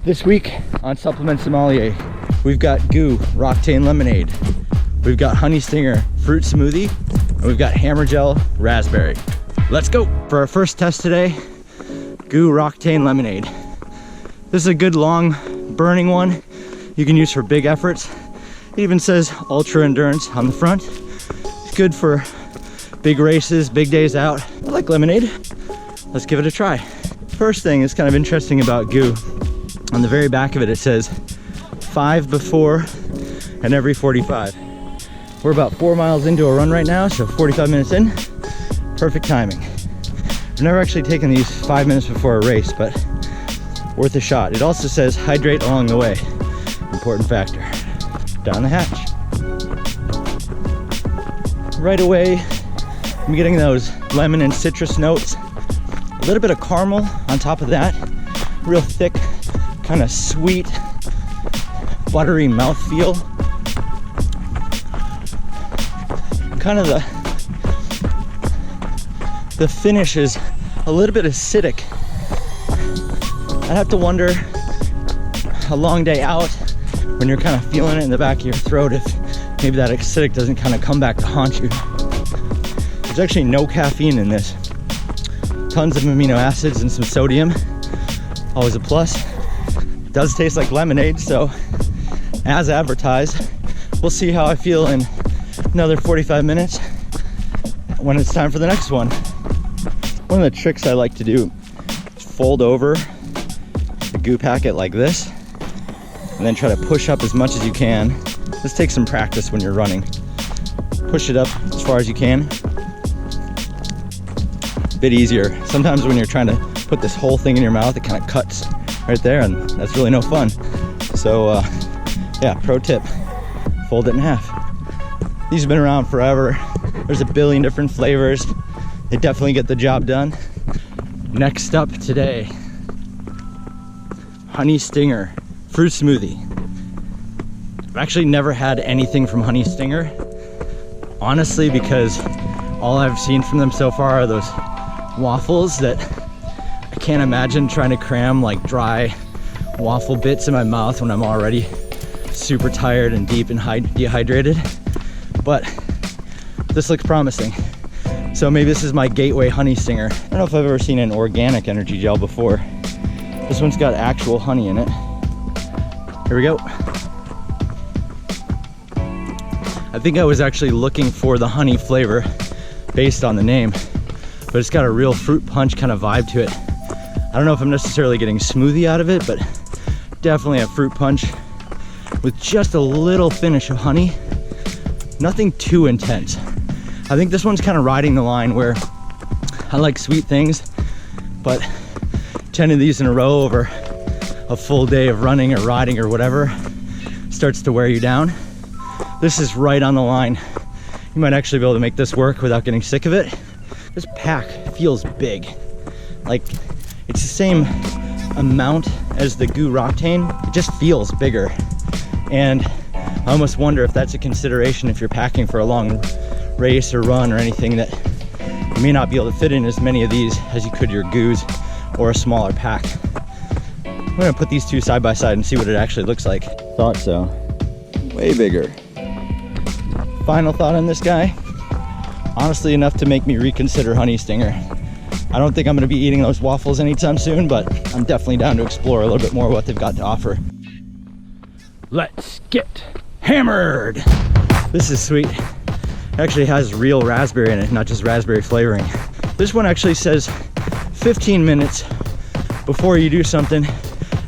This week on Supplement Sommelier, we've got GU Roctane Lemonade, we've got Honey Stinger Fruit Smoothie, and we've got Hammer Gel Raspberry. Let's go! For our first test today, GU Roctane Lemonade. This is a good long burning one you can use for big efforts. It even says ultra endurance on the front. It's good for big races, big days out. I like lemonade. Let's give it a try. First thing is kind of interesting about GU. On the very back of it, it says 5 before and every 45. We're about 4 miles into a run right now, so 45 minutes in, perfect timing. I've never actually taken these 5 minutes before a race, but worth a shot. It also says hydrate along the way. Important factor. Down the hatch. Right away, I'm getting those lemon and citrus notes. A little bit of caramel on top of that. Real thick, kind of sweet, buttery mouthfeel. Kind of the finish is a little bit acidic. I have to wonder, a long day out, when you're kind of feeling it in the back of your throat, if maybe that acidic doesn't kind of come back to haunt you. There's actually no caffeine in this. Tons of amino acids and some sodium. Always a plus. It does taste like lemonade, so as advertised. We'll see how I feel in another 45 minutes when it's time for the next one. One of the tricks I like to do is fold over the GU packet like this and then try to push up as much as you can. This takes some practice when you're running. Push it up as far as you can. A bit easier. Sometimes when you're trying to put this whole thing in your mouth, it kind of cuts right there, and that's really no fun. So yeah, pro tip, fold it in half. These have been around forever. There's a billion different flavors. They definitely get the job done. Next up today, Honey Stinger Fruit Smoothie. I've actually never had anything from Honey Stinger, honestly, because all I've seen from them so far are those waffles that I can't imagine trying to cram like dry waffle bits in my mouth when I'm already super tired and deep and dehydrated. But this looks promising. So maybe this is my gateway Honey Stinger. I don't know if I've ever seen an organic energy gel before. This one's got actual honey in it. Here we go. I think I was actually looking for the honey flavor based on the name, but it's got a real fruit punch kind of vibe to it. I don't know if I'm necessarily getting smoothie out of it, but definitely a fruit punch with just a little finish of honey. Nothing too intense. I think this one's kind of riding the line where I like sweet things, but 10 of these in a row over a full day of running or riding or whatever starts to wear you down. This is right on the line. You might actually be able to make this work without getting sick of it. This pack feels big. Like it's the same amount as the GU Roctane. It just feels bigger. And I almost wonder if that's a consideration if you're packing for a long race or run or anything, that you may not be able to fit in as many of these as you could your GUs or a smaller pack. I'm gonna put these two side by side and see what it actually looks like. Thought so. Way bigger. Final thought on this guy. Honestly enough to make me reconsider Honey Stinger. I don't think I'm gonna be eating those waffles anytime soon, but I'm definitely down to explore a little bit more what they've got to offer. Let's get hammered. This is sweet. It actually has real raspberry in it, not just raspberry flavoring. This one actually says 15 minutes before you do something,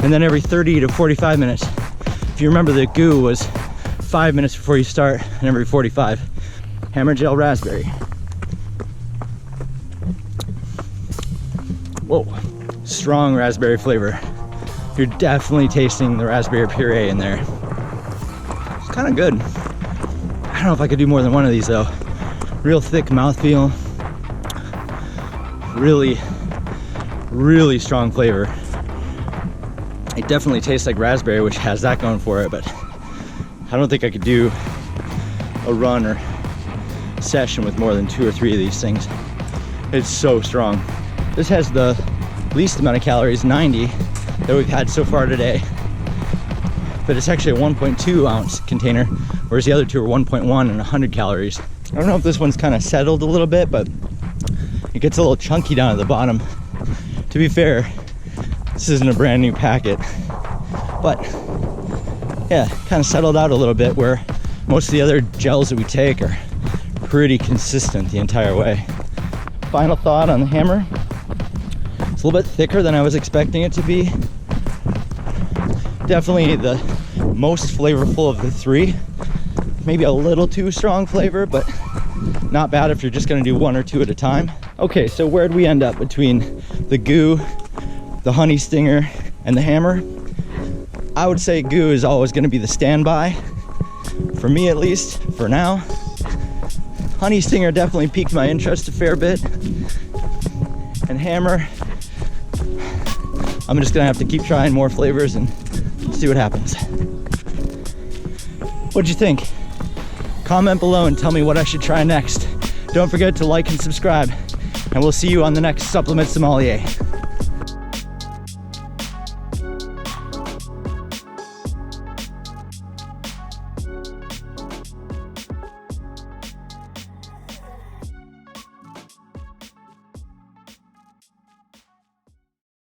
and then every 30 to 45 minutes. If you remember, the GU was 5 minutes before you start and every 45. Hammer Gel Raspberry. Whoa, strong raspberry flavor. You're definitely tasting the raspberry puree in there. It's kind of good. I don't know if I could do more than one of these though. Real thick mouthfeel. Really strong flavor. It definitely tastes like raspberry, which has that going for it, but I don't think I could do a run or session with more than 2 or 3 of these things. It's so strong. This has the least amount of calories, 90. that we've had so far today. But it's actually a 1.2 ounce container, whereas the other two are 1.1 and 100 calories. I don't know if this one's kind of settled a little bit, but it gets a little chunky down at the bottom. To be fair, this isn't a brand new packet, but yeah, kind of settled out a little bit, where most of the other gels that we take are pretty consistent the entire way. Final thought on the hammer. It's a little bit thicker than I was expecting it to be. Definitely the most flavorful of the three. Maybe a little too strong flavor, but not bad if you're just gonna do one or two at a time. Okay, so where'd we end up between the Goo, the honey stinger, and the hammer? I would say Goo is always gonna be the standby, for me at least, for now. Honey stinger definitely piqued my interest a fair bit. And hammer, I'm just gonna have to keep trying more flavors and see what happens. What'd you think? Comment below and tell me what I should try next. Don't forget to like and subscribe, and we'll see you on the next Supplement Sommelier.